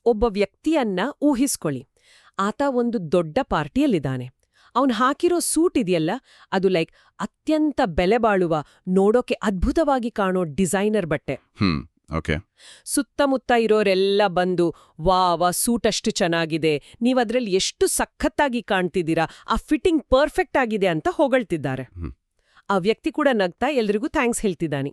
ಒಬ್ಬ ವ್ಯಕ್ತಿಯನ್ನ ಊಹಿಸ್ಕೊಳ್ಳಿ. ಆತ ಒಂದು ದೊಡ್ಡ ಪಾರ್ಟಿಯಲ್ಲಿದ್ದಾನೆ. ಅವನು ಹಾಕಿರೋ ಸೂಟ್ ಇದೆಯಲ್ಲ, ಅದು ಅತ್ಯಂತ ಬೆಲೆ ಬಾಳುವ, ನೋಡೋಕೆ ಅದ್ಭುತವಾಗಿ ಕಾಣೋ ಡಿಸೈನರ್ ಬಟ್ಟೆ. ಓಕೆ. ಸುತ್ತಮುತ್ತ ಇರೋರೆಲ್ಲ ಬಂದು, ವಾ ಸೂಟ್ ಅಷ್ಟು ಚೆನ್ನಾಗಿದೆ, ನೀವದ್ರಲ್ಲಿ ಎಷ್ಟು ಸಖತ್ತಾಗಿ ಕಾಣ್ತಿದ್ದೀರಾ, ಆ ಫಿಟ್ಟಿಂಗ್ ಪರ್ಫೆಕ್ಟ್ ಆಗಿದೆ ಅಂತ ಹೊಗಳ್ತಿದ್ದಾರೆ. ಆ ವ್ಯಕ್ತಿ ಕೂಡ ನಗ್ತಾ ಎಲ್ರಿಗೂ ಥ್ಯಾಂಕ್ಸ್ ಹೇಳ್ತಿದ್ದಾನೆ.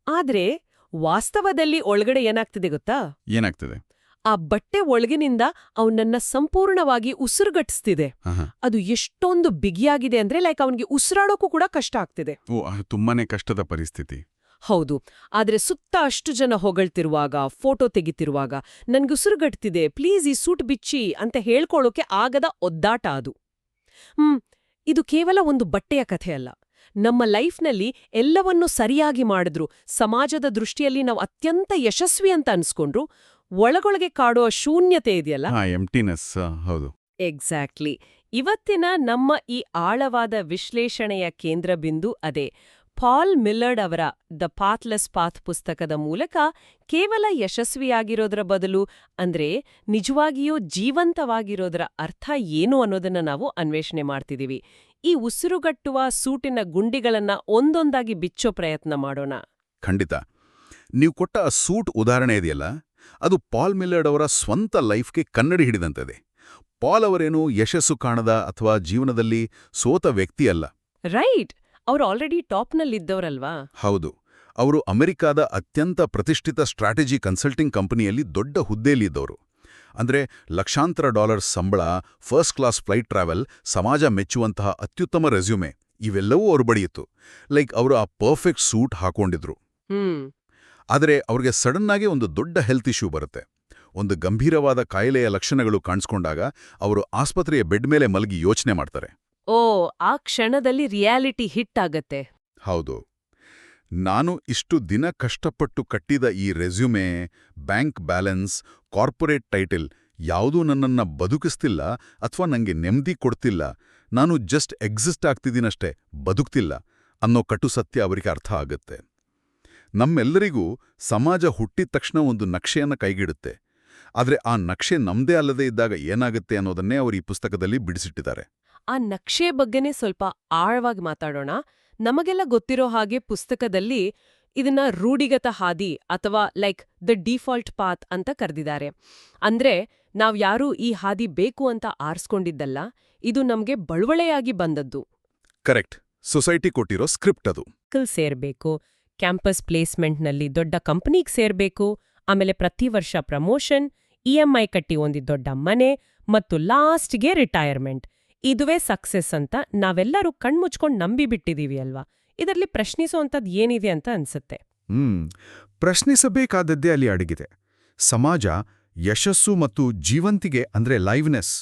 ಆದ್ರೆ ವಾಸ್ತವದಲ್ಲಿ ಒಳಗಡೆ ಏನಾಗ್ತಿದೆ ಗೊತ್ತಾ? ಏನಾಗ್ತಿದೆ? ಆ ಬಟ್ಟೆ ಒಳಗಿನಿಂದ ಅವನನ್ನ ಸಂಪೂರ್ಣವಾಗಿ ಉಸಿರುಗಟ್ಟಿಸ್ತಿದೆ. ಅದು ಎಷ್ಟೊಂದು ಬಿಗಿಯಾಗಿದೆ ಅಂದ್ರೆ ಅವನಿಗೆ ಉಸಿರಾಡೋಕ್ಕೂ ಕೂಡ ಕಷ್ಟ ಆಗ್ತಿದೆ. ತುಂಬಾನೇ ಕಷ್ಟದ ಪರಿಸ್ಥಿತಿ. ಹೌದು. ಆದ್ರೆ ಸುತ್ತ ಅಷ್ಟು ಜನ ಹೊಗಳ್ತಿರುವಾಗ, ಫೋಟೋ ತೆಗಿತಿರುವಾಗ, ನನ್ಗೆ ಉಸಿರುಗಟ್ತಿದೆ, ಪ್ಲೀಸ್ ಈ ಸೂಟ್ ಬಿಚ್ಚಿ ಅಂತ ಹೇಳ್ಕೊಳ್ಳೋಕೆ ಆಗದ ಒದ್ದಾಟ ಅದು. ಇದು ಕೇವಲ ಒಂದು ಬಟ್ಟೆಯ ಕಥೆ ಅಲ್ಲ. ನಮ್ಮ ಲೈಫ್ನಲ್ಲಿ ಎಲ್ಲವನ್ನೂ ಸರಿಯಾಗಿ ಮಾಡಿದ್ರು, ಸಮಾಜದ ದೃಷ್ಟಿಯಲ್ಲಿ ನಾವು ಅತ್ಯಂತ ಯಶಸ್ವಿ ಅಂತ ಅನ್ಸ್ಕೊಂಡ್ರು, ಒಳಗೊಳಗೆ ಕಾಡುವ ಶೂನ್ಯತೆ ಇದೆಯಲ್ಲ, ಎಂಪ್ಟಿನೆಸ್. ಹೌದು, ಎಕ್ಸಾಕ್ಟ್ಲಿ. ಇವತ್ತಿನ ನಮ್ಮ ಈ ಆಳವಾದ ವಿಶ್ಲೇಷಣೆಯ ಕೇಂದ್ರ ಬಿಂದು ಅದೇ. ಪಾಲ್ ಮಿಲ್ಲರ್ಡ್ ಅವರ ದ ಪಾತ್ಲೆಸ್ ಪಾತ್ ಪುಸ್ತಕದ ಮೂಲಕ ಕೇವಲ ಯಶಸ್ವಿಯಾಗಿರೋದ್ರ ಬದಲು ಅಂದ್ರೆ ನಿಜವಾಗಿಯೂ ಜೀವಂತವಾಗಿರೋದ್ರ ಅರ್ಥ ಏನು ಅನ್ನೋದನ್ನ ನಾವು ಅನ್ವೇಷಣೆ ಮಾಡ್ತಿದೀವಿ. ಈ ಉಸಿರುಗಟ್ಟುವ ಸೂಟಿನ ಗುಂಡಿಗಳನ್ನ ಒಂದೊಂದಾಗಿ ಬಿಚ್ಚೋ ಪ್ರಯತ್ನ ಮಾಡೋಣ. ಖಂಡಿತ. ನೀವು ಕೊಟ್ಟ ಆ ಸೂಟ್ ಉದಾಹರಣೆ ಇದೆಯಲ್ಲ, ಅದು ಪಾಲ್ ಮಿಲ್ಲರ್ಡ್ ಅವರ ಸ್ವಂತ ಲೈಫ್ಗೆ ಕನ್ನಡಿ ಹಿಡಿದಂತದೆ. ಪಾಲ್ ಅವರೇನು ಯಶಸ್ಸು ಕಾಣದ ಅಥವಾ ಜೀವನದಲ್ಲಿ ಸೋತ ವ್ಯಕ್ತಿಯಲ್ಲ. ರೈಟ್. ಅವರು ಆಲ್ರೆಡಿ ಟಾಪ್ನಲ್ಲಿದ್ದವರಲ್ವಾ? ಹೌದು. ಅವರು ಅಮೆರಿಕಾದ ಅತ್ಯಂತ ಪ್ರತಿಷ್ಠಿತ ಸ್ಟ್ರಾಟಜಿ ಕನ್ಸಲ್ಟಿಂಗ್ ಕಂಪನಿಯಲ್ಲಿ ದೊಡ್ಡ ಹುದ್ದೆಯಲ್ಲಿದ್ದವರು. ಅಂದ್ರೆ ಲಕ್ಷಾಂತರ ಡಾಲರ್ಸ್ ಸಂಬಳ, ಫಸ್ಟ್ ಕ್ಲಾಸ್ ಫ್ಲೈಟ್ ಟ್ರಾವೆಲ್, ಸಮಾಜ ಮೆಚ್ಚುವಂತಹ ಅತ್ಯುತ್ತಮ ರೆಸ್ಯೂಮೆ, ಇವೆಲ್ಲವೂ ಅವರು ಬಡಿಯಿತು. ಅವರು ಆ ಪರ್ಫೆಕ್ಟ್ ಸೂಟ್ ಹಾಕೊಂಡಿದ್ರು. ಆದರೆ ಅವ್ರಿಗೆ ಸಡನ್ನಾಗಿ ಒಂದು ದೊಡ್ಡ ಹೆಲ್ತ್ ಇಶ್ಯೂ ಬರುತ್ತೆ. ಒಂದು ಗಂಭೀರವಾದ ಕಾಯಿಲೆಯ ಲಕ್ಷಣಗಳು ಕಾಣಿಸ್ಕೊಂಡಾಗ ಅವರು ಆಸ್ಪತ್ರೆಯ ಬೆಡ್ ಮೇಲೆ ಮಲಗಿ ಯೋಚನೆ ಮಾಡ್ತಾರೆ. ಆ ಕ್ಷಣದಲ್ಲಿ ರಿಯಾಲಿಟಿ ಹಿಟ್ ಆಗತ್ತೆ. ಹೌದು. ನಾನು ಇಷ್ಟು ದಿನ ಕಷ್ಟಪಟ್ಟು ಕಟ್ಟಿದ ಈ resume, bank balance, corporate title ಯಾವುದೂ ನನ್ನನ್ನ ಬದುಕಿಸ್ತಿಲ್ಲ ಅಥವಾ ನಂಗೆ ನೆಮ್ಮದಿ ಕೊಡ್ತಿಲ್ಲ. ನಾನು ಜಸ್ಟ್ ಎಕ್ಸಿಸ್ಟ್ ಆಗ್ತಿದ್ದೀನಷ್ಟೇ, ಬದುಕ್ತಿಲ್ಲ ಅನ್ನೋ ಕಟು ಸತ್ಯ ಅವರಿಗೆ ಅರ್ಥ ಆಗುತ್ತೆ. ನಮ್ಮೆಲ್ಲರಿಗೂ ಸಮಾಜ ಹುಟ್ಟಿದ ತಕ್ಷಣ ಒಂದು ನಕ್ಷೆಯನ್ನು ಕೈಗಿಡುತ್ತೆ. ಆದರೆ ಆ ನಕ್ಷೆ ನಮ್ದೇ ಅಲ್ಲದೇ ಇದ್ದಾಗ ಏನಾಗುತ್ತೆ ಅನ್ನೋದನ್ನೇ ಅವರು ಈ ಪುಸ್ತಕದಲ್ಲಿ ಬಿಡಿಸಿಟ್ಟಿದ್ದಾರೆ. ಆ ನಕ್ಷೆ ಬಗ್ಗೆನೇ ಸ್ವಲ್ಪ ಆಳವಾಗಿ ಮಾತಾಡೋಣ. ನಮಗೆಲ್ಲ ಗೊತ್ತಿರೋ ಹಾಗೆ ಪುಸ್ತಕದಲ್ಲಿ ಇದನ್ನ ರೂಢಿಗತ ಹಾದಿ ಅಥವಾ ದ ಡಿಫಾಲ್ಟ್ ಪಾತ್ ಅಂತ ಕರೆದಿದ್ದಾರೆ. ಅಂದ್ರೆ ನಾವ್ಯಾರೂ ಈ ಹಾದಿ ಬೇಕು ಅಂತ ಆರಿಸ್ಕೊಂಡಿದ್ದಲ್ಲ, ಇದು ನಮ್ಗೆ ಬಳುವಳೆಯಾಗಿ ಬಂದದ್ದು. ಕರೆಕ್ಟ್. ಸೊಸೈಟಿ ಕೊಟ್ಟಿರೋ ಸ್ಕ್ರಿಪ್ಟ್ ಅದು. ಸೇರ್ಬೇಕು, ಕ್ಯಾಂಪಸ್ ಪ್ಲೇಸ್ಮೆಂಟ್ನಲ್ಲಿ ದೊಡ್ಡ ಕಂಪನಿಗೆ ಸೇರ್ಬೇಕು, ಆಮೇಲೆ ಪ್ರತಿ ವರ್ಷ ಪ್ರಮೋಷನ್, EMI ಕಟ್ಟಿ ಒಂದು ದೊಡ್ಡ ಮನೆ ಮತ್ತು ಲಾಸ್ಟ್ಗೆ ರಿಟೈರ್ಮೆಂಟ್. ಇದುವೇ ಸಕ್ಸೆಸ್ ಅಂತ ನಾವೆಲ್ಲರೂ ಕಣ್ಮುಚ್ಕೊಂಡು ನಂಬಿಬಿಟ್ಟಿದೀವಿ ಅಲ್ವಾ? ಇದರಲ್ಲಿ ಪ್ರಶ್ನಿಸೋಂಥದ್ದು ಏನಿದೆ ಅಂತ ಅನ್ಸುತ್ತೆ. ಪ್ರಶ್ನಿಸಬೇಕಾದದ್ದೇ ಅಲ್ಲಿ ಅಡಗಿದೆ. ಸಮಾಜ ಯಶಸ್ಸು ಮತ್ತು ಜೀವಂತಿಗೆ ಅಂದ್ರೆ ಲೈವ್ನೆಸ್,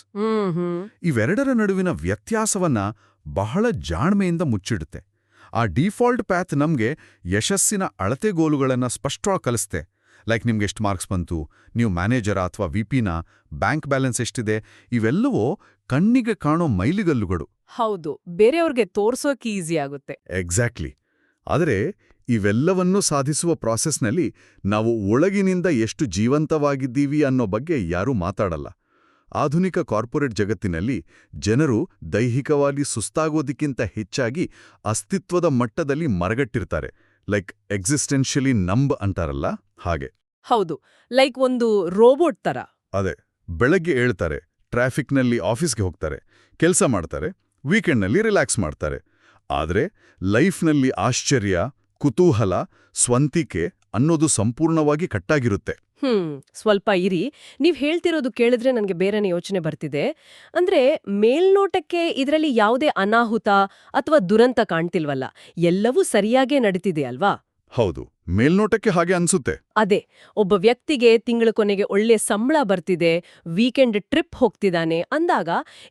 ಇವೆರಡರ ನಡುವಿನ ವ್ಯತ್ಯಾಸವನ್ನ ಬಹಳ ಜಾಣ್ಮೆಯಿಂದ ಮುಚ್ಚಿಡುತ್ತೆ. ಆ ಡಿಫಾಲ್ಟ್ ಪ್ಯಾತ್ ನಮ್ಗೆ ಯಶಸ್ಸಿನ ಅಳತೆಗೋಲುಗಳನ್ನ ಸ್ಪಷ್ಟವಾಗಿ ಕಲಿಸ್ತೆ. ನಿಮ್ಗೆ ಎಷ್ಟು ಮಾರ್ಕ್ಸ್ ಬಂತು, ನೀವು ಮ್ಯಾನೇಜರ ಅಥವಾ ವಿಪಿನ, ಬ್ಯಾಂಕ್ ಬ್ಯಾಲೆನ್ಸ್ ಎಷ್ಟಿದೆ, ಇವೆಲ್ಲವೂ ಕಣ್ಣಿಗೆ ಕಾಣೋ ಮೈಲಿಗಲ್ಲುಗಳು. ಹೌದು, ಬೇರೆಯವ್ರಿಗೆ ತೋರ್ಸೋಕೆ ಈಸಿ ಆಗುತ್ತೆ. ಎಕ್ಸಾಕ್ಟ್ಲಿ. ಆದರೆ ಇವೆಲ್ಲವನ್ನೂ ಸಾಧಿಸುವ ಪ್ರಾಸೆಸ್ನಲ್ಲಿ ನಾವು ಒಳಗಿನಿಂದ ಎಷ್ಟು ಜೀವಂತವಾಗಿದ್ದೀವಿ ಅನ್ನೋ ಬಗ್ಗೆ ಯಾರೂ ಮಾತಾಡಲ್ಲ. ಆಧುನಿಕ ಕಾರ್ಪೊರೇಟ್ ಜಗತ್ತಿನಲ್ಲಿ ಜನರು ದೈಹಿಕವಾಗಿ ಸುಸ್ತಾಗೋದಕ್ಕಿಂತ ಹೆಚ್ಚಾಗಿ ಅಸ್ತಿತ್ವದ ಮಟ್ಟದಲ್ಲಿ ಮರಗಟ್ಟಿರ್ತಾರೆ. ಎಕ್ಸಿಸ್ಟೆನ್ಷಿಯಲಿ ನಂಬ್ ಅಂತಾರಲ್ಲ, ಹಾಗೆ. ಹೌದು, ಒಂದು ರೋಬೋಟ್ ತರ. ಅದೇ, ಬೆಳಗ್ಗೆ ಏಳ್ತಾರೆ, ಟ್ರಾಫಿಕ್ನಲ್ಲಿ ಆಫೀಸ್ಗೆ ಹೋಗ್ತಾರೆ, ಕೆಲಸ ಮಾಡ್ತಾರೆ, ವೀಕೆಂಡ್ನಲ್ಲಿ ರಿಲ್ಯಾಕ್ಸ್ ಮಾಡ್ತಾರೆ. ಆದರೆ ಲೈಫ್ನಲ್ಲಿ ಆಶ್ಚರ್ಯ, ಕುತೂಹಲ, ಸ್ವಂತಿಕೆ ಅನ್ನೋದು ಸಂಪೂರ್ಣವಾಗಿ ಕಟ್ಟಾಗಿರುತ್ತೆ. ಸ್ವಲ್ಪ ಇರಿ, ನೀವ್ ಹೇಳ್ತಿರೋದು ಕೇಳಿದ್ರೆ ನನಗೆ ಬೇರೆನೇ ಯೋಚನೆ ಬರ್ತಿದೆ. ಅಂದ್ರೆ ಮೇಲ್ನೋಟಕ್ಕೆ ಇದರಲ್ಲಿ ಯಾವುದೇ ಅನಾಹುತ ಅಥವಾ ದುರಂತ ಕಾಣ್ತಿಲ್ವಲ್ಲ, ಎಲ್ಲವೂ ಸರಿಯಾಗೇ ನಡೀತಿದೆ ಅಲ್ವಾ? ಹೌದು, ಮೇಲ್ನೋಟಕ್ಕೆ ಹಾಗೆ ಅನ್ಸುತ್ತೆ. ಅದೇ, ಒಬ್ಬ ವ್ಯಕ್ತಿಗೆ ತಿಂಗಳ ಕೊನೆಗೆ ಒಳ್ಳೆ ಸಂಬಳ ಬರ್ತಿದೆ, ವೀಕೆಂಡ್ ಟ್ರಿಪ್ ಹೋಗ್ತಿದ್ದಾನೆ ಅಂದಾಗ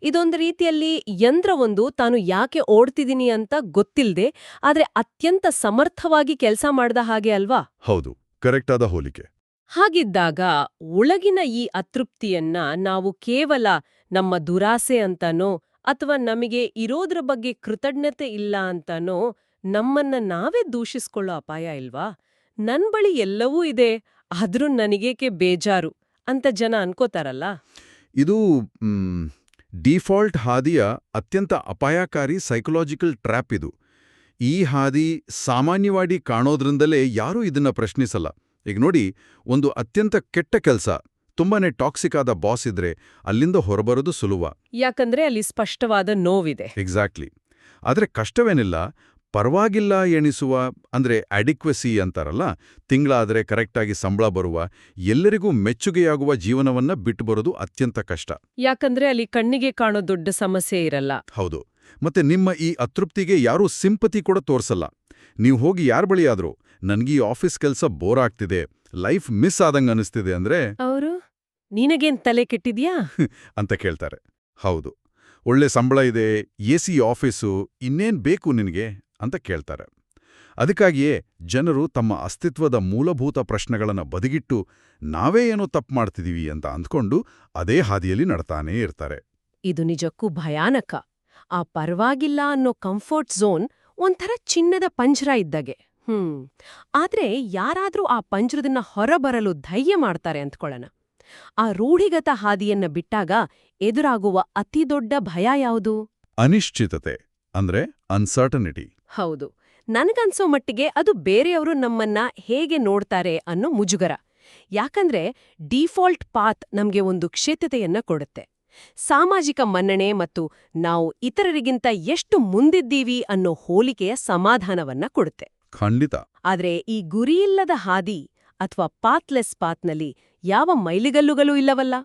ಇದೊಂದು ರೀತಿಯಲ್ಲಿ ಯಂತ್ರವೊಂದು ತಾನು ಯಾಕೆ ಓಡ್ತಿದ್ದೀನಿ ಅಂತ ಗೊತ್ತಿಲ್ಲದೆ ಆದ್ರೆ ಅತ್ಯಂತ ಸಮರ್ಥವಾಗಿ ಕೆಲಸ ಮಾಡ್ದ ಹಾಗೆ ಅಲ್ವಾ? ಹೌದು, ಕರೆಕ್ಟ್ ಆದ ಹೋಲಿಕೆ. ಹಾಗಿದ್ದಾಗ ಒಳಗಿನ ಈ ಅತೃಪ್ತಿಯನ್ನ ನಾವು ಕೇವಲ ನಮ್ಮ ದುರಾಸೆ ಅಂತನೋ ಅಥವಾ ನಮಗೆ ಇರೋದ್ರ ಬಗ್ಗೆ ಕೃತಜ್ಞತೆ ಇಲ್ಲ ಅಂತನೋ ನಮ್ಮನ್ನ ನಾವೇ ದೂಷಿಸ್ಕೊಳ್ಳೋ ಅಪಾಯ ಇಲ್ವಾ? ನನ್ ಬಳಿ ಎಲ್ಲವೂ ಇದೆ, ಆದ್ರೂ ನನಗೇಕೆ ಬೇಜಾರು ಅಂತ ಜನ ಅನ್ಕೋತಾರಲ್ಲ. ಇದು ಡಿಫಾಲ್ಟ್ ಹಾದಿಯ ಅತ್ಯಂತ ಅಪಾಯಕಾರಿ ಸೈಕಲಾಜಿಕಲ್ ಟ್ರ್ಯಾಪ್ ಇದು. ಈ ಹಾದಿ ಸಾಮಾನ್ಯವಾಗಿ ಕಾಣೋದ್ರಿಂದಲೇ ಯಾರೂ ಇದನ್ನ ಪ್ರಶ್ನಿಸಲ್ಲ. ಈಗ ನೋಡಿ, ಒಂದು ಅತ್ಯಂತ ಕೆಟ್ಟ ಕೆಲಸ, ತುಂಬಾನೇ ಟಾಕ್ಸಿಕ್ ಆದ ಬಾಸ್ ಇದ್ರೆ ಅಲ್ಲಿಂದ ಹೊರಬರೋದು ಸುಲಭ. ಯಾಕಂದ್ರೆ ಅಲ್ಲಿ ಸ್ಪಷ್ಟವಾದ ನೋವಿದೆ. ಎಕ್ಸಾಕ್ಟ್ಲಿ. ಆದ್ರೆ ಕಷ್ಟವೇನಿಲ್ಲ. ಪರವಾಗಿಲ್ಲ ಎಣಿಸುವ, ಅಂದ್ರೆ ಅಡಿಕ್ವೆಸಿ ಅಂತಾರಲ್ಲ, ತಿಂಗಳಾದ್ರೆ ಕರೆಕ್ಟಾಗಿ ಸಂಬಳ ಬರುವ, ಎಲ್ಲರಿಗೂ ಮೆಚ್ಚುಗೆಯಾಗುವ ಜೀವನವನ್ನ ಬಿಟ್ಟು ಬರೋದು ಅತ್ಯಂತ ಕಷ್ಟ. ಯಾಕಂದ್ರೆ ಅಲ್ಲಿ ಕಣ್ಣಿಗೆ ಕಾಣೋ ದೊಡ್ಡ ಸಮಸ್ಯೆ ಇರಲ್ಲ. ಹೌದು. ಮತ್ತೆ ನಿಮ್ಮ ಈ ಅತೃಪ್ತಿಗೆ ಯಾರೂ ಸಿಂಪತಿ ಕೂಡ ತೋರ್ಸಲ್ಲ. ನೀವು ಹೋಗಿ ಯಾರ ಬಳಿಯಾದ್ರೂ ನನ್ಗೀ ಆಫೀಸ್ ಕೆಲ್ಸ ಬೋರ್ ಆಗ್ತಿದೆ, ಲೈಫ್ ಮಿಸ್ ಆದಂಗ ಅನಿಸ್ತಿದೆ ಅಂದ್ರೆ ಅವರು ನಿನಗೇನ್ ತಲೆ ಕೆಟ್ಟಿದ್ಯಾ ಅಂತ ಕೇಳ್ತಾರೆ. ಹೌದು, ಒಳ್ಳೆ ಸಂಬಳ ಇದೆ, ಎಸಿ ಆಫೀಸು, ಇನ್ನೇನ್ ಬೇಕು ನಿನಗೆ ಅಂತ ಕೇಳ್ತಾರೆ. ಅದಕ್ಕಾಗಿಯೇ ಜನರು ತಮ್ಮ ಅಸ್ತಿತ್ವದ ಮೂಲಭೂತ ಪ್ರಶ್ನೆಗಳನ್ನು ಬದಿಗಿಟ್ಟು ನಾವೇ ಏನೋ ತಪ್ಪು ಮಾಡ್ತಿದೀವಿ ಅಂತ ಅಂದ್ಕೊಂಡು ಅದೇ ಹಾದಿಯಲ್ಲಿ ನಡ್ತಾನೇ ಇರ್ತಾರೆ. ಇದು ನಿಜಕ್ಕೂ ಭಯಾನಕ. ಆ ಪರವಾಗಿಲ್ಲ ಅನ್ನೋ ಕಂಫರ್ಟ್ ಝೋನ್ ಒಂಥರ ಚಿನ್ನದ ಪಂಜರ ಇದ್ದಾಗೆ. ಆದ್ರೆ ಯಾರಾದ್ರೂ ಆ ಪಂಜರದನ್ನ ಹೊರಬರಲು ಧೈರ್ಯ ಮಾಡ್ತಾರೆ ಅಂದ್ಕೊಳ್ಳೋಣ. ಆ ರೂಢಿಗತ ಹಾದಿಯನ್ನ ಬಿಟ್ಟಾಗ ಎದುರಾಗುವ ಅತಿದೊಡ್ಡ ಭಯ ಯಾವುದು? ಅನಿಶ್ಚಿತತೆ, ಅಂದ್ರೆ ಅನ್ಸರ್ಟನಿಟಿ. ಹೌದು, ನನಗನ್ಸೋ ಮಟ್ಟಿಗೆ ಅದು ಬೇರೆಯವರು ನಮ್ಮನ್ನ ಹೇಗೆ ನೋಡ್ತಾರೆ ಅನ್ನೋ ಮುಜುಗರ. ಯಾಕಂದ್ರೆ ಡಿಫಾಲ್ಟ್ ಪಾತ್ ನಮ್ಗೆ ಒಂದು ಕ್ಷೇತ್ರತೆಯನ್ನ ಕೊಡುತ್ತೆ, ಸಾಮಾಜಿಕ ಮನ್ನಣೆ ಮತ್ತು ನಾವು ಇತರರಿಗಿಂತ ಎಷ್ಟು ಮುಂದಿದ್ದೀವಿ ಅನ್ನೋ ಹೋಲಿಕೆಯ ಸಮಾಧಾನವನ್ನ ಕೊಡುತ್ತೆ. ಖಂಡಿತ. ಆದ್ರೆ ಈ ಗುರಿಯಿಲ್ಲದ ಹಾದಿ ಅಥವಾ ಪಾತ್ಲೆಸ್ ಪಾತ್ನಲ್ಲಿ ಯಾವ ಮೈಲಿಗಲ್ಲುಗಳೂ ಇಲ್ಲವಲ್ಲ.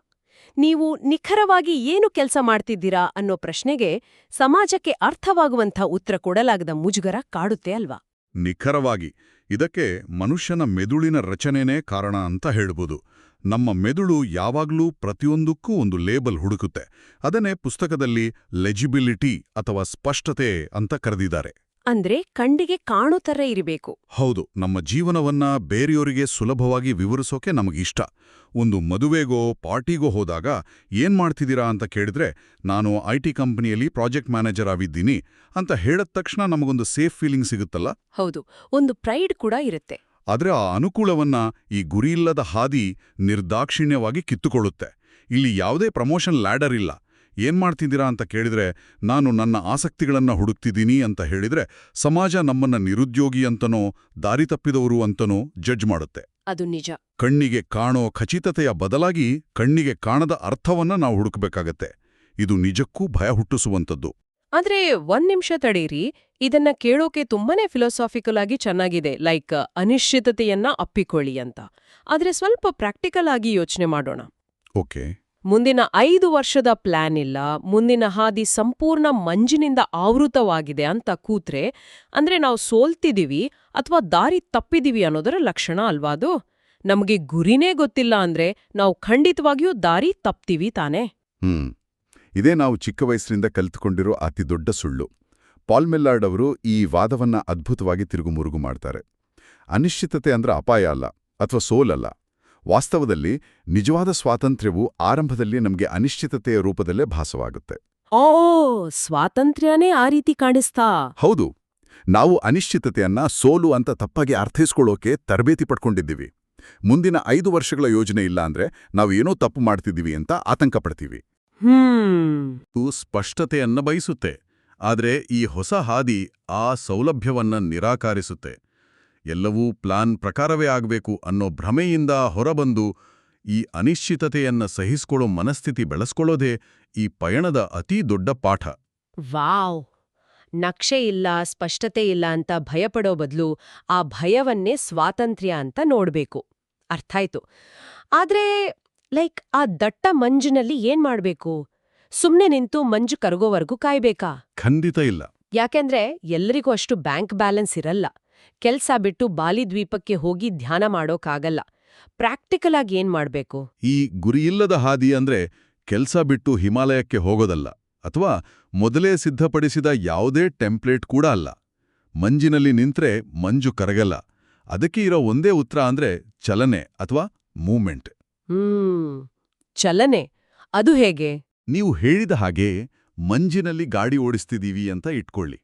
ನೀವು ನಿಖರವಾಗಿ ಏನು ಕೆಲಸ ಮಾಡ್ತಿದ್ದೀರಾ ಅನ್ನೋ ಪ್ರಶ್ನೆಗೆ ಸಮಾಜಕ್ಕೆ ಅರ್ಥವಾಗುವಂಥ ಉತ್ತರ ಕೊಡಲಾಗದ ಮುಜುಗರ ಕಾಡುತ್ತೆ ಅಲ್ವಾ? ನಿಖರವಾಗಿ. ಇದಕ್ಕೆ ಮನುಷ್ಯನ ಮೆದುಳಿನ ರಚನೆನೇ ಕಾರಣ ಅಂತ ಹೇಳ್ಬೋದು. ನಮ್ಮ ಮೆದುಳು ಯಾವಾಗ್ಲೂ ಪ್ರತಿಯೊಂದಕ್ಕೂ ಒಂದು ಲೇಬಲ್ ಹುಡುಕುತ್ತೆ. ಅದನ್ನೇ ಪುಸ್ತಕದಲ್ಲಿ ಲೆಜಿಬಿಲಿಟಿ ಅಥವಾ ಸ್ಪಷ್ಟತೆ ಅಂತ ಕರೆದಿದ್ದಾರೆ. ಅಂದ್ರೆ ಕಣ್ಣಿಗೆ ಕಾಣೋ ಥರ ಇರಬೇಕು. ಹೌದು, ನಮ್ಮ ಜೀವನವನ್ನ ಬೇರೆಯವರಿಗೆ ಸುಲಭವಾಗಿ ವಿವರಿಸೋಕೆ ನಮಗಿಷ್ಟ. ಒಂದು ಮದುವೆಗೋ ಪಾರ್ಟಿಗೋ ಹೋದಾಗ ಏನ್ ಮಾಡ್ತಿದ್ದೀರಾ ಅಂತ ಕೇಳಿದ್ರೆ, ನಾನು IT ಕಂಪನಿಯಲ್ಲಿ ಪ್ರಾಜೆಕ್ಟ್ ಮ್ಯಾನೇಜರ್ ಆಗಿದ್ದೀನಿ ಅಂತ ಹೇಳಿದ ತಕ್ಷಣ ನಮಗೊಂದು ಸೇಫ್ ಫೀಲಿಂಗ್ ಸಿಗುತ್ತಲ್ಲ. ಹೌದು, ಒಂದು ಪ್ರೈಡ್ ಕೂಡ ಇರುತ್ತೆ. ಆದ್ರೆ ಆ ಅನುಕೂಲವನ್ನ ಈ ಗುರಿಯಿಲ್ಲದ ಹಾದಿ ನಿರ್ದಾಕ್ಷಿಣ್ಯವಾಗಿ ಕಿತ್ತುಕೊಳ್ಳುತ್ತೆ. ಇಲ್ಲಿ ಯಾವುದೇ ಪ್ರಮೋಷನ್ ಲ್ಯಾಡರ್ ಇಲ್ಲ. ಏನ್ ಮಾಡ್ತಿದ್ದೀರಾ ಅಂತ ಕೇಳಿದ್ರೆ, ನಾನು ನನ್ನ ಆಸಕ್ತಿಗಳನ್ನ ಹುಡುಕ್ತಿದ್ದೀನಿ ಅಂತ ಹೇಳಿದ್ರೆ ಸಮಾಜ ನಮ್ಮನ್ನ ನಿರುದ್ಯೋಗಿ ಅಂತನೋ ದಾರಿ ತಪ್ಪಿದವರು ಅಂತನೋ ಜಡ್ಜ್ ಮಾಡುತ್ತೆ. ಅದು ನಿಜ. ಕಣ್ಣಿಗೆ ಕಾಣೋ ಖಚಿತತೆಯ ಬದಲಾಗಿ ಕಣ್ಣಿಗೆ ಕಾಣದ ಅರ್ಥವನ್ನ ನಾವು ಹುಡುಕಬೇಕಾಗತ್ತೆ. ಇದು ನಿಜಕ್ಕೂ ಭಯ ಹುಟ್ಟಿಸುವಂಥದ್ದು. ಆದ್ರೆ ಒಂದ್ ನಿಮಿಷ ತಡೀರಿ, ಇದನ್ನ ಕೇಳೋಕೆ ತುಂಬಾನೇ ಫಿಲಾಸಾಫಿಕಲ್ ಆಗಿ ಚೆನ್ನಾಗಿದೆ, ಲೈಕ್ ಅನಿಶ್ಚಿತತೆಯನ್ನ ಅಪ್ಪಿಕೊಳ್ಳಿ ಅಂತ. ಆದ್ರೆ ಸ್ವಲ್ಪ ಪ್ರಾಕ್ಟಿಕಲ್ ಆಗಿ ಯೋಚನೆ ಮಾಡೋಣ. ಓಕೆ. ಮುಂದಿನ 5 ವರ್ಷದ ಪ್ಲಾನ್ ಇಲ್ಲ, ಮುಂದಿನ ಹಾದಿ ಸಂಪೂರ್ಣ ಮಂಜಿನಿಂದ ಆವೃತವಾಗಿದೆ ಅಂತ ಕೂತ್ರೆ, ಅಂದ್ರೆ ನಾವು ಸೋಲ್ತಿದೀವಿ ಅಥವಾ ದಾರಿ ತಪ್ಪಿದೀವಿ ಅನ್ನೋದರ ಲಕ್ಷಣ ಅಲ್ವಾ ಅದು? ನಮಗೆ ಗುರಿನೇ ಗೊತ್ತಿಲ್ಲ ಅಂದ್ರೆ ನಾವು ಖಂಡಿತವಾಗಿಯೂ ದಾರಿ ತಪ್ತೀವಿ ತಾನೇ? ಇದೇ ನಾವು ಚಿಕ್ಕ ವಯಸ್ಸಿನಿಂದ ಕಲಿತುಕೊಂಡಿರೋ ಅತಿ ದೊಡ್ಡ ಸುಳ್ಳು. ಪಾಲ್ ಮಿಲ್ಲಾರ್ಡ್ ಅವರು ಈ ವಾದವನ್ನ ಅದ್ಭುತವಾಗಿ ತಿರುಗುಮುರುಗು ಮಾಡ್ತಾರೆ. ಅನಿಶ್ಚಿತತೆ ಅಂದ್ರೆ ಅಪಾಯ ಅಲ್ಲ ಅಥವಾ ಸೋಲಲ್ಲ. ವಾಸ್ತವದಲ್ಲಿ ನಿಜವಾದ ಸ್ವಾತಂತ್ರ್ಯವು ಆರಂಭದಲ್ಲಿ ನಮಗೆ ಅನಿಶ್ಚಿತತೆಯ ರೂಪದಲ್ಲೇ ಭಾಸವಾಗುತ್ತೆ. ಸ್ವಾತಂತ್ರ್ಯನೇ ಆ ರೀತಿ ಕಾಣಿಸ್ತಾ? ಹೌದು. ನಾವು ಅನಿಶ್ಚಿತತೆಯನ್ನ ಸೋಲು ಅಂತ ತಪ್ಪಾಗಿ ಅರ್ಥೈಸ್ಕೊಳ್ಳೋಕೆ ತರಬೇತಿ ಪಡ್ಕೊಂಡಿದ್ದೀವಿ. ಮುಂದಿನ 5 ವರ್ಷಗಳ ಯೋಜನೆ ಇಲ್ಲ ಅಂದ್ರೆ ನಾವು ಏನೋ ತಪ್ಪು ಮಾಡ್ತಿದ್ದೀವಿ ಅಂತ ಆತಂಕ ಪಡ್ತೀವಿ. ಇದು ಸ್ಪಷ್ಟತೆಯನ್ನ ಬಯಸುತ್ತೆ. ಆದ್ರೆ ಈ ಹೊಸ ಹಾದಿ ಆ ಸೌಲಭ್ಯವನ್ನ ನಿರಾಕರಿಸುತ್ತೆ. ಎಲ್ಲವೂ ಪ್ಲಾನ್ ಪ್ರಕಾರವೇ ಆಗಬೇಕು ಅನ್ನೋ ಭ್ರಮೆಯಿಂದ ಹೊರಬಂದು ಈ ಅನಿಶ್ಚಿತತೆಯನ್ನ ಸಹಿಸ್ಕೊಳ್ಳೋ ಮನಸ್ಥಿತಿ ಬೆಳೆಸ್ಕೊಳ್ಳೋದೇ ಈ ಪಯಣದ ಅತೀ ದೊಡ್ಡ ಪಾಠ. ವಾವ್! ನಕ್ಷೆ ಇಲ್ಲ, ಸ್ಪಷ್ಟತೆ ಇಲ್ಲ ಅಂತ ಭಯಪಡೋ ಬದಲು ಆ ಭಯವನ್ನೇ ಸ್ವಾತಂತ್ರ್ಯ ಅಂತ ನೋಡ್ಬೇಕು. ಅರ್ಥಾಯ್ತು. ಆದ್ರೆ ಆ ದಟ್ಟ ಮಂಜಿನಲ್ಲಿ ಏನ್ ಮಾಡ್ಬೇಕು? ಸುಮ್ನೆ ನಿಂತು ಮಂಜು ಕರಗೋವರೆಗೂ ಕಾಯ್ಬೇಕಾ? ಖಂಡಿತ ಇಲ್ಲ. ಯಾಕೆಂದ್ರೆ ಎಲ್ಲರಿಗೂ ಅಷ್ಟು ಬ್ಯಾಂಕ್ ಬ್ಯಾಲೆನ್ಸ್ ಇರಲ್ಲ. ಕೆಲ್ಸ ಬಿಟ್ಟು ಬಾಲಿ ದ್ವೀಪಕ್ಕೆ ಹೋಗಿ ಧ್ಯಾನ ಮಾಡೋಕ್ಕಾಗಲ್ಲ. ಪ್ರಾಕ್ಟಿಕಲ್ ಆಗಿ ಏನ್ ಮಾಡ್ಬೇಕು? ಈ ಗುರಿಯಿಲ್ಲದ ಹಾದಿ ಅಂದ್ರೆ ಕೆಲ್ಸ ಬಿಟ್ಟು ಹಿಮಾಲಯಕ್ಕೆ ಹೋಗೋದಲ್ಲ, ಅಥವಾ ಮೊದಲೇ ಸಿದ್ಧಪಡಿಸಿದ ಯಾವುದೇ ಟೆಂಪ್ಲೇಟ್ ಕೂಡ ಅಲ್ಲ. ಮಂಜಿನಲ್ಲಿ ನಿಂತ್ರೆ ಮಂಜು ಕರಗಲ್ಲ. ಅದಕ್ಕೆ ಇರೋ ಒಂದೇ ಉತ್ತರ ಅಂದ್ರೆ ಚಲನೆ ಅಥವಾ ಮೂವ್ಮೆಂಟ್. ಚಲನೆ? ಅದು ಹೇಗೆ? ನೀವು ಹೇಳಿದ ಹಾಗೆ ಮಂಜಿನಲ್ಲಿ ಗಾಡಿ ಓಡಿಸ್ತಿದೀವಿ ಅಂತ ಇಟ್ಕೊಳ್ಳಿ.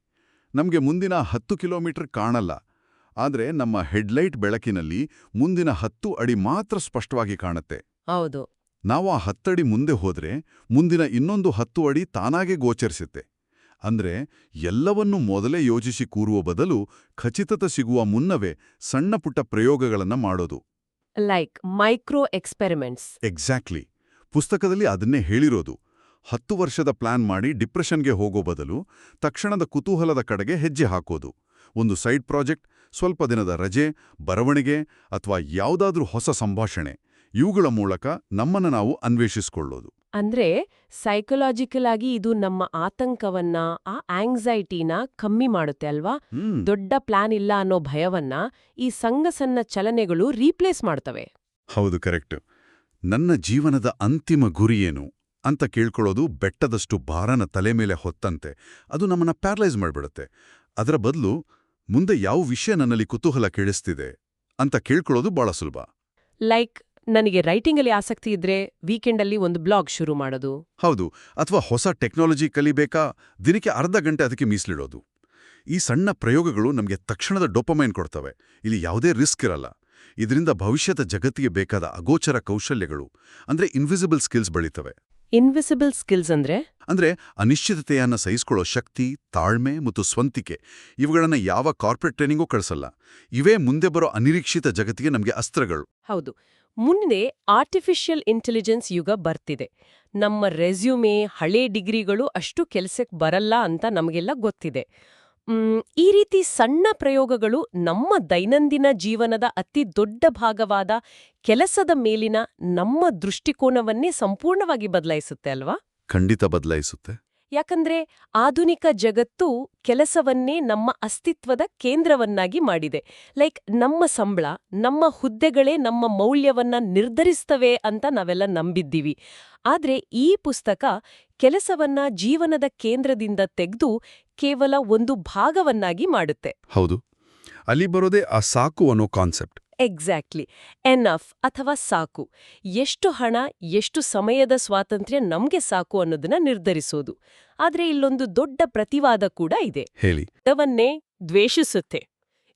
ನಮ್ಗೆ ಮುಂದಿನ 10 ಕಿಲೋಮೀಟರ್ ಕಾಣಲ್ಲ. ಆದ್ರೆ ನಮ್ಮ ಹೆಡ್ಲೈಟ್ ಬೆಳಕಿನಲ್ಲಿ ಮುಂದಿನ 10 ಅಡಿ ಮಾತ್ರ ಸ್ಪಷ್ಟವಾಗಿ ಕಾಣುತ್ತೆ. ಹೌದು. ನಾವು ಆ 10 ಅಡಿ ಮುಂದೆ ಹೋದ್ರೆ ಮುಂದಿನ ಇನ್ನೊಂದು 10 ಅಡಿ ತಾನಾಗೆ ಗೋಚರಿಸುತ್ತೆ. ಅಂದ್ರೆ ಎಲ್ಲವನ್ನೂ ಮೊದಲೇ ಯೋಚಿಸಿ ಕೂರುವ ಬದಲು ಖಚಿತತೆ ಸಿಗುವ ಮುನ್ನವೇ ಸಣ್ಣಪುಟ್ಟ ಪ್ರಯೋಗಗಳನ್ನ ಮಾಡೋದು. Like micro experiments. ಎಕ್ಸಾಕ್ಟ್ಲಿ. ಪುಸ್ತಕದಲ್ಲಿ ಅದನ್ನೇ ಹೇಳಿರೋದು. 10 ವರ್ಷದ ಪ್ಲಾನ್ ಮಾಡಿ ಡಿಪ್ರೆಷನ್ಗೆ ಹೋಗೋ ಬದಲು ತಕ್ಷಣದ ಕುತೂಹಲದ ಕಡೆಗೆ ಹೆಜ್ಜೆ ಹಾಕೋದು. ಒಂದು ಸೈಡ್ ಪ್ರಾಜೆಕ್ಟ್, ಸ್ವಲ್ಪ ದಿನದ ರಜೆ, ಬರವಣಿಗೆ ಅಥವಾ ಯಾವುದಾದ್ರೂ ಹೊಸ ಸಂಭಾಷಣೆ, ಇವುಗಳ ಮೂಲಕ ನಮ್ಮನ್ನು ನಾವು ಅನ್ವೇಷಿಸಿಕೊಳ್ಳೋದು. ಅಂದ್ರೆ ಸೈಕಲಾಜಿಕಲ್ ಆಗಿ ಇದು ನಮ್ಮ ಆತಂಕವನ್ನ, ಆ ಆಂಗ್ಸೈಟಿನ ಕಮ್ಮಿ ಮಾಡುತ್ತೆ ಅಲ್ವಾ? ದೊಡ್ಡ ಪ್ಲಾನ್ ಇಲ್ಲ ಅನ್ನೋ ಭಯವನ್ನ ಈ ಸಣ್ಣ ಚಲನೆಗಳು ರೀಪ್ಲೇಸ್ ಮಾಡ್ತವೆ. ಹೌದು, ಕರೆಕ್ಟ್. ನನ್ನ ಜೀವನದ ಅಂತಿಮ ಗುರಿಯೇನು ಅಂತ ಕೇಳ್ಕೊಳ್ಳೋದು ಬೆಟ್ಟದಷ್ಟು ಭಾರನ ತಲೆ ಮೇಲೆ ಹೊತ್ತಂತೆ. ಅದು ನಮ್ಮನ್ನ ಪ್ಯಾರಲೈಸ್ ಮಾಡ್ಬಿಡುತ್ತೆ. ಅದರ ಬದಲು ಮುಂದೆ ಯಾವ ವಿಷಯ ನನ್ನಲ್ಲಿ ಕುತೂಹಲ ಕೇಳಿಸ್ತಿದೆ ಅಂತ ಕೇಳ್ಕೊಳ್ಳೋದು ಬಹಳ ಸುಲಭ. ಲೈಕ್ ನನಗೆ ರೈಟಿಂಗಲ್ಲಿ ಆಸಕ್ತಿ ಇದ್ರೆ ವೀಕೆಂಡಲ್ಲಿ ಒಂದು ಬ್ಲಾಗ್ ಶುರು ಮಾಡೋದು. ಹೌದು, ಅಥವಾ ಹೊಸ ಟೆಕ್ನಾಲಜಿ ಕಲಿಬೇಕಾ, ದಿನಕ್ಕೆ ಅರ್ಧ ಗಂಟೆ ಅದಕ್ಕೆ ಮೀಸಲಿಡೋದು. ಈ ಸಣ್ಣ ಪ್ರಯೋಗಗಳು ನಮಗೆ ತಕ್ಷಣದ ಡೋಪಮೈನ್ ಕೊಡ್ತವೆ. ಇಲ್ಲಿ ಯಾವುದೇ ರಿಸ್ಕ್ ಇರಲ್ಲ. ಇದರಿಂದ ಭವಿಷ್ಯದ ಜಗತ್ತಿಗೆ ಬೇಕಾದ ಅಗೋಚರ ಕೌಶಲ್ಯಗಳು ಅಂದ್ರೆ ಇನ್ವಿಸಿಬಲ್ ಸ್ಕಿಲ್ಸ್ ಬೆಳೀತವೆ. ಇನ್ವಿಸಿಬಲ್ ಸ್ಕಿಲ್ಸ್ ಅಂದ್ರೆ ಅನಿಶ್ಚಿತತೆಯನ್ನ ಸಹಿಸಿಕೊಳ್ಳೋ ಶಕ್ತಿ, ತಾಳ್ಮೆ ಮತ್ತು ಸ್ವಂತಿಕೆ, ಇವುಗಳನ್ನ ಯಾವ ಕಾರ್ಪೊರೇಟ್ ಟ್ರೈನಿಂಗೂ ಕಳಿಸಲ್ಲ. ಇವೇ ಮುಂದೆ ಬರೋ ಅನಿರೀಕ್ಷಿತ ಜಗತ್ತಿಗೆ ನಮಗೆ ಅಸ್ತ್ರಗಳು. ಹೌದು. ಮುಂದೆ ಆರ್ಟಿಫಿಷಿಯಲ್ ಇಂಟೆಲಿಜೆನ್ಸ್ ಯುಗ ಬರ್ತಿದೆ. ನಮ್ಮ ರೆಸ್ಯೂಮೆ, ಹಳೆ ಡಿಗ್ರಿಗಳು ಅಷ್ಟು ಕೆಲ್ಸಕ್ಕೆ ಬರಲ್ಲ ಅಂತ ನಮಗೆಲ್ಲ ಗೊತ್ತಿದೆ. ಈ ರೀತಿ ಸಣ್ಣ ಪ್ರಯೋಗಗಳು ನಮ್ಮ ದೈನಂದಿನ ಜೀವನದ ಅತಿ ದೊಡ್ಡ ಭಾಗವಾದ ಕೆಲಸದ ಮೇಲಿನ ನಮ್ಮ ದೃಷ್ಟಿಕೋನವನ್ನೇ ಸಂಪೂರ್ಣವಾಗಿ ಬದಲಾಯಿಸುತ್ತೆ ಅಲ್ವಾ? ಖಂಡಿತ ಬದಲಾಯಿಸುತ್ತೆ. ಯಾಕಂದ್ರೆ ಆಧುನಿಕ ಜಗತ್ತು ಕೆಲಸವನ್ನೇ ನಮ್ಮ ಅಸ್ತಿತ್ವದ ಕೇಂದ್ರವನ್ನಾಗಿ ಮಾಡಿದೆ. ಲೈಕ್ ನಮ್ಮ ಸಂಬಳ, ನಮ್ಮ ಹುದ್ದೆಗಳೇ ನಮ್ಮ ಮೌಲ್ಯವನ್ನ ನಿರ್ಧರಿಸ್ತವೆ ಅಂತ ನಾವೆಲ್ಲ ನಂಬಿದ್ದೀವಿ. ಆದ್ರೆ ಈ ಪುಸ್ತಕ ಕೆಲಸವನ್ನ ಜೀವನದ ಕೇಂದ್ರದಿಂದ ತೆಗೆದು ಕೇವಲ ಒಂದು ಭಾಗವನ್ನಾಗಿ ಮಾಡುತ್ತೆ. ಹೌದು, ಅಲ್ಲಿ ಬರೋದೇ ಆ ಸಾಕು ಅನ್ನೋ ಕಾನ್ಸೆಪ್ಟ್. ಎಕ್ಸಾಕ್ಟ್ಲಿ. ಎನಫ್ ಅಥವಾ ಸಾಕು. ಎಷ್ಟು ಹಣ, ಎಷ್ಟು ಸಮಯದ ಸ್ವಾತಂತ್ರ್ಯ ನಮ್ಗೆ ಸಾಕು ಅನ್ನೋದನ್ನ ನಿರ್ಧರಿಸೋದು. ಆದ್ರೆ ಇಲ್ಲೊಂದು ದೊಡ್ಡ ಪ್ರತಿವಾದ ಕೂಡ ಇದೆ. ಹೇಳಿ. ಅದವನ್ನೇ ದ್ವೇಷಿಸುತ್ತೆ.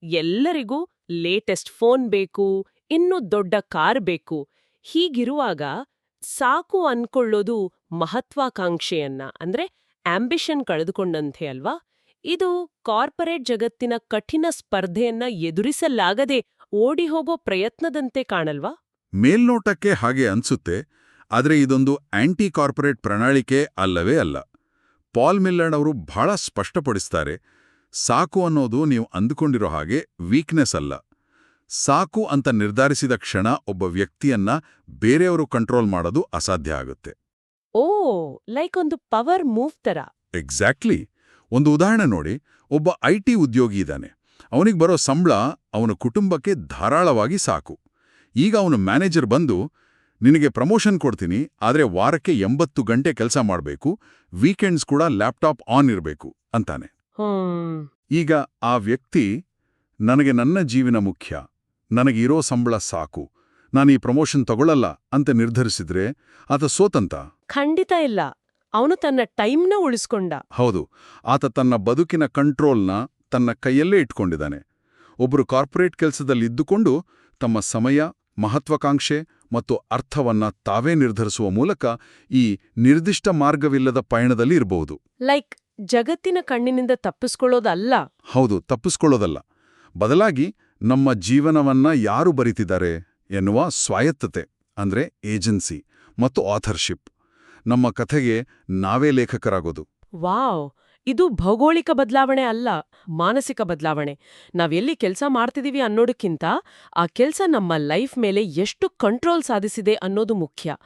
ಎಲ್ಲರಿಗೂ ಲೇಟೆಸ್ಟ್ ಫೋನ್ ಬೇಕು, ಇನ್ನೂ ದೊಡ್ಡ ಕಾರ್ ಬೇಕು. ಹೀಗಿರುವಾಗ ಸಾಕು ಅನ್ಕೊಳ್ಳೋದು ಮಹತ್ವಾಕಾಂಕ್ಷೆಯನ್ನ ಅಂದ್ರೆ ಆಂಬಿಷನ್ ಕಳೆದುಕೊಂಡಂತೆ ಅಲ್ವಾ? ಇದು ಕಾರ್ಪೊರೇಟ್ ಜಗತ್ತಿನ ಕಠಿಣ ಸ್ಪರ್ಧೆಯನ್ನ ಎದುರಿಸಲಾಗದೆ ಓಡಿ ಹೋಗೋ ಪ್ರಯತ್ನದಂತೆ ಕಾಣಲ್ವಾ? ಮೇಲ್ನೋಟಕ್ಕೆ ಹಾಗೆ ಅನ್ಸುತ್ತೆ. ಆದರೆ ಇದೊಂದು ಆಂಟಿ ಕಾರ್ಪೊರೇಟ್ ಪ್ರಣಾಳಿಕೆ ಅಲ್ಲವೇ ಅಲ್ಲ. ಪಾಲ್ ಮಿಲ್ಲರ್ ಅವರು ಬಹಳ ಸ್ಪಷ್ಟಪಡಿಸ್ತಾರೆ, ಸಾಕು ಅನ್ನೋದು ನೀವು ಅಂದುಕೊಂಡಿರೋ ಹಾಗೆ ವೀಕ್ನೆಸ್ ಅಲ್ಲ. ಸಾಕು ಅಂತ ನಿರ್ಧರಿಸಿದ ಕ್ಷಣ ಒಬ್ಬ ವ್ಯಕ್ತಿಯನ್ನ ಬೇರೆಯವರು ಕಂಟ್ರೋಲ್ ಮಾಡೋದು ಅಸಾಧ್ಯ ಆಗುತ್ತೆ. ಓ, ಲೈಕ್ ಒಂದು ಪವರ್ ಮೂವ್ ತರ. ಎಕ್ಸಾಕ್ಟ್ಲಿ. ಒಂದು ಉದಾಹರಣೆ ನೋಡಿ. ಒಬ್ಬ IT ಉದ್ಯೋಗಿ ಇದ್ದಾನೆ. ಅವನಿಗೆ ಬರೋ ಸಂಬಳ ಅವನ ಕುಟುಂಬಕ್ಕೆ ಧಾರಾಳವಾಗಿ ಸಾಕು. ಈಗ ಅವನು ಮ್ಯಾನೇಜರ್ ಬಂದು, ನಿನಗೆ ಪ್ರಮೋಷನ್ ಕೊಡ್ತೀನಿ, ಆದರೆ ವಾರಕ್ಕೆ 80 ಗಂಟೆ ಕೆಲಸ ಮಾಡಬೇಕು, ವೀಕೆಂಡ್ಸ್ ಕೂಡ ಲ್ಯಾಪ್ಟಾಪ್ ಆನ್ ಇರಬೇಕು ಅಂತಾನೆ. ಈಗ ಆ ವ್ಯಕ್ತಿ, ನನಗೆ ನನ್ನ ಜೀವನ ಮುಖ್ಯ, ನನಗಿರೋ ಸಂಬಳ ಸಾಕು, ನಾನು ಈ ಪ್ರಮೋಷನ್ ತಗೊಳ್ಳಲ್ಲ ಅಂತ ನಿರ್ಧರಿಸಿದ್ರೆ ಆತ ಸೋತಂತ? ಖಂಡಿತ ಇಲ್ಲ. ಅವನು ತನ್ನ ಟೈಮ್ನ ಉಳಿಸ್ಕೊಂಡ. ಹೌದು, ಆತ ತನ್ನ ಬದುಕಿನ ಕಂಟ್ರೋಲ್ನ ತನ್ನ ಕೈಯಲ್ಲೇ ಇಟ್ಕೊಂಡಿದ್ದಾನೆ. ಒಬ್ಬರು ಕಾರ್ಪೊರೇಟ್ ಕೆಲಸದಲ್ಲಿದ್ದುಕೊಂಡು ತಮ್ಮ ಸಮಯ, ಮಹತ್ವಾಕಾಂಕ್ಷೆ ಮತ್ತು ಅರ್ಥವನ್ನ ತಾವೇ ನಿರ್ಧರಿಸುವ ಮೂಲಕ ಈ ನಿರ್ದಿಷ್ಟ ಮಾರ್ಗವಿಲ್ಲದ ಪಯಣದಲ್ಲಿ ಇರಬಹುದು. ಲೈಕ್ ಜಗತ್ತಿನ ಕಣ್ಣಿನಿಂದ ತಪ್ಪಿಸ್ಕೊಳ್ಳೋದಲ್ಲ. ಹೌದು, ತಪ್ಪಿಸ್ಕೊಳ್ಳೋದಲ್ಲ. ಬದಲಾಗಿ ನಮ್ಮ ಜೀವನವನ್ನ ಯಾರು ಬರೀತಿದ್ದಾರೆ ಎನ್ನುವ ಸ್ವಾಯತ್ತತೆ ಅಂದ್ರೆ ಏಜೆನ್ಸಿ ಮತ್ತು ಆಥರ್ಶಿಪ್. ನಮ್ಮ ಕಥೆಗೆ ನಾವೇ ಲೇಖಕರಾಗೋದು. ವಾವ್! ಇದು ಭೌಗೋಳಿಕ ಬದಲಾವಣೆ ಅಲ್ಲ, ಮಾನಸಿಕ ಬದಲಾವಣೆ. ನಾವೆಲ್ಲಿ ಕೆಲಸ ಮಾಡ್ತಿದೀವಿ ಅನ್ನೋದಕ್ಕಿಂತ ಆ ಕೆಲಸ ನಮ್ಮ ಲೈಫ್ ಮೇಲೆ ಎಷ್ಟು ಕಂಟ್ರೋಲ್ ಸಾಧಿಸಿದೆ ಅನ್ನೋದು ಮುಖ್ಯ.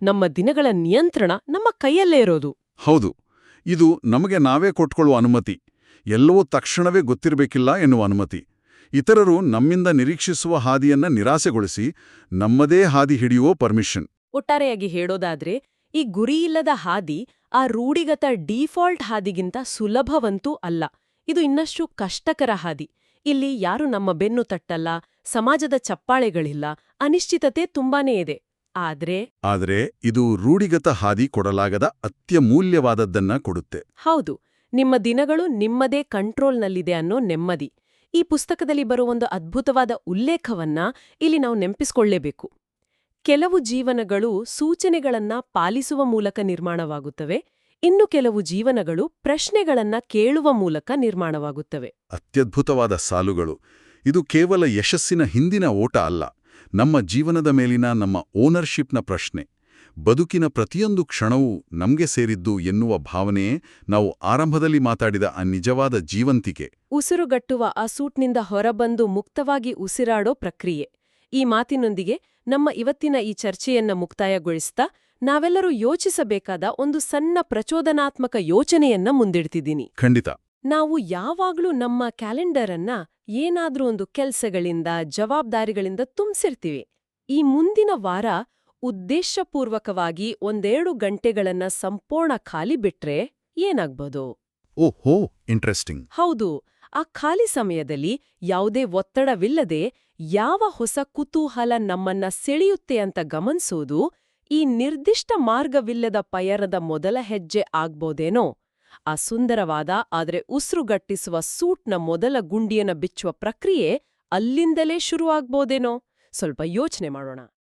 ನಮ್ಮ ದಿನಗಳ ನಿಯಂತ್ರಣ ನಮ್ಮ ಕೈಯಲ್ಲೇ ಇರೋದು. ಹೌದು, ಇದು ನಮಗೆ ನಾವೇ ಕೊಟ್ಕೊಳ್ಳುವ ಅನುಮತಿ. ಎಲ್ಲವೂ ತಕ್ಷಣವೇ ಗೊತ್ತಿರಬೇಕಿಲ್ಲ ಎನ್ನುವ ಅನುಮತಿ. ಇತರರು ನಮ್ಮಿಂದ ನಿರೀಕ್ಷಿಸುವ ಹಾದಿಯನ್ನ ನಿರಾಸೆಗೊಳಿಸಿ ನಮ್ಮದೇ ಹಾದಿ ಹಿಡಿಯುವ ಪರ್ಮಿಷನ್. ಒಟ್ಟಾರೆಯಾಗಿ ಹೇಳೋದಾದ್ರೆ, ಈ ಗುರಿಯಿಲ್ಲದ ಹಾದಿ ಆ ರೂಢಿಗತ ಡೀಫಾಲ್ಟ್ ಹಾದಿಗಿಂತ ಸುಲಭವಂತೂ ಅಲ್ಲ. ಇದು ಇನ್ನಷ್ಟು ಕಷ್ಟಕರ ಹಾದಿ. ಇಲ್ಲಿ ಯಾರು ನಮ್ಮ ಬೆನ್ನು ತಟ್ಟಲ್ಲ, ಸಮಾಜದ ಚಪ್ಪಾಳೆಗಳಿಲ್ಲ, ಅನಿಶ್ಚಿತತೆ ತುಂಬಾನೇ ಇದೆ. ಆದ್ರೆ ಇದು ರೂಢಿಗತ ಹಾದಿ ಕೊಡಲಾಗದ ಅತ್ಯಮೂಲ್ಯವಾದದ್ದನ್ನ ಕೊಡುತ್ತೆ. ಹೌದು, ನಿಮ್ಮ ದಿನಗಳು ನಿಮ್ಮದೇ ಕಂಟ್ರೋಲ್ನಲ್ಲಿದೆ ಅನ್ನೋ ನೆಮ್ಮದಿ. ಈ ಪುಸ್ತಕದಲ್ಲಿ ಬರೋ ಒಂದು ಅದ್ಭುತವಾದ ಉಲ್ಲೇಖವನ್ನ ಇಲ್ಲಿ ನಾವು ನೆನಪಿಸ್ಕೊಳ್ಳೇಬೇಕು. ಕೆಲವು ಜೀವನಗಳು ಸೂಚನೆಗಳನ್ನ ಪಾಲಿಸುವ ಮೂಲಕ ನಿರ್ಮಾಣವಾಗುತ್ತವೆ, ಇನ್ನು ಕೆಲವು ಜೀವನಗಳು ಪ್ರಶ್ನೆಗಳನ್ನ ಕೇಳುವ ಮೂಲಕ ನಿರ್ಮಾಣವಾಗುತ್ತವೆ. ಅತ್ಯದ್ಭುತವಾದ ಸಾಲುಗಳು. ಇದು ಕೇವಲ ಯಶಸ್ಸಿನ ಹಿಂದಿನ ಓಟ ಅಲ್ಲ, ನಮ್ಮ ಜೀವನದ ಮೇಲಿನ ನಮ್ಮ ಓನರ್ಶಿಪ್ನ ಪ್ರಶ್ನೆ. ಬದುಕಿನ ಪ್ರತಿಯೊಂದು ಕ್ಷಣವೂ ನಮ್ಗೆ ಸೇರಿದ್ದು ಎನ್ನುವ ಭಾವನೆಯೇ ನಾವು ಆರಂಭದಲ್ಲಿ ಮಾತಾಡಿದ ಆ ನಿಜವಾದ ಜೀವಂತಿಕೆ. ಉಸಿರುಗಟ್ಟುವ ಆ ಸೂಟ್ನಿಂದ ಹೊರಬಂದು ಮುಕ್ತವಾಗಿ ಉಸಿರಾಡೋ ಪ್ರಕ್ರಿಯೆ. ಈ ಮಾತಿನೊಂದಿಗೆ ನಮ್ಮ ಇವತ್ತಿನ ಈ ಚರ್ಚೆಯನ್ನ ಮುಕ್ತಾಯಗೊಳಿಸ್ತಾ ನಾವೆಲ್ಲರೂ ಯೋಚಿಸಬೇಕಾದ ಒಂದು ಸಣ್ಣ ಪ್ರಚೋದನಾತ್ಮಕ ಯೋಚನೆಯನ್ನ ಮುಂದಿಡ್ತಿದ್ದೀನಿ. ಖಂಡಿತ. ನಾವು ಯಾವಾಗ್ಲೂ ನಮ್ಮ ಕ್ಯಾಲೆಂಡರ್ ಅನ್ನ ಏನಾದ್ರೂ ಒಂದು ಕೆಲ್ಸಗಳಿಂದ, ಜವಾಬ್ದಾರಿಗಳಿಂದ ತುಂಬಿಸಿರ್ತೀವಿ. ಈ ಮುಂದಿನ ವಾರ ಉದ್ದೇಶಪೂರ್ವಕವಾಗಿ 1-2 ಗಂಟೆಗಳನ್ನ ಸಂಪೂರ್ಣ ಖಾಲಿ ಬಿಟ್ರೆ ಏನಾಗ್ಬೋದು? ಓಹೋ, ಇಂಟ್ರೆಸ್ಟಿಂಗ್. ಹೌದು, ಆ ಖಾಲಿ ಸಮಯದಲ್ಲಿ ಯಾವುದೇ ಒತ್ತಡವಿಲ್ಲದೆ ಯಾವ ಹೊಸ ಕುತೂಹಲ ನಮ್ಮನ್ನ ಸೆಳೆಯುತ್ತೆ ಅಂತ ಗಮನಿಸೋದು ಈ ನಿರ್ದಿಷ್ಟ ಮಾರ್ಗವಿಲ್ಲದ ಪಯಣದ ಮೊದಲ ಹೆಜ್ಜೆ ಆಗ್ಬೋದೇನೋ. ಆ ಸುಂದರವಾದ ಆದರೆ ಉಸಿರುಗಟ್ಟಿಸುವ ಸೂಟ್ನ ಮೊದಲ ಗುಂಡಿಯನ್ನ ಬಿಚ್ಚುವ ಪ್ರಕ್ರಿಯೆ ಅಲ್ಲಿಂದಲೇ ಶುರುವಾಗ್ಬೋದೇನೋ. ಸ್ವಲ್ಪ ಯೋಚನೆ ಮಾಡೋಣ.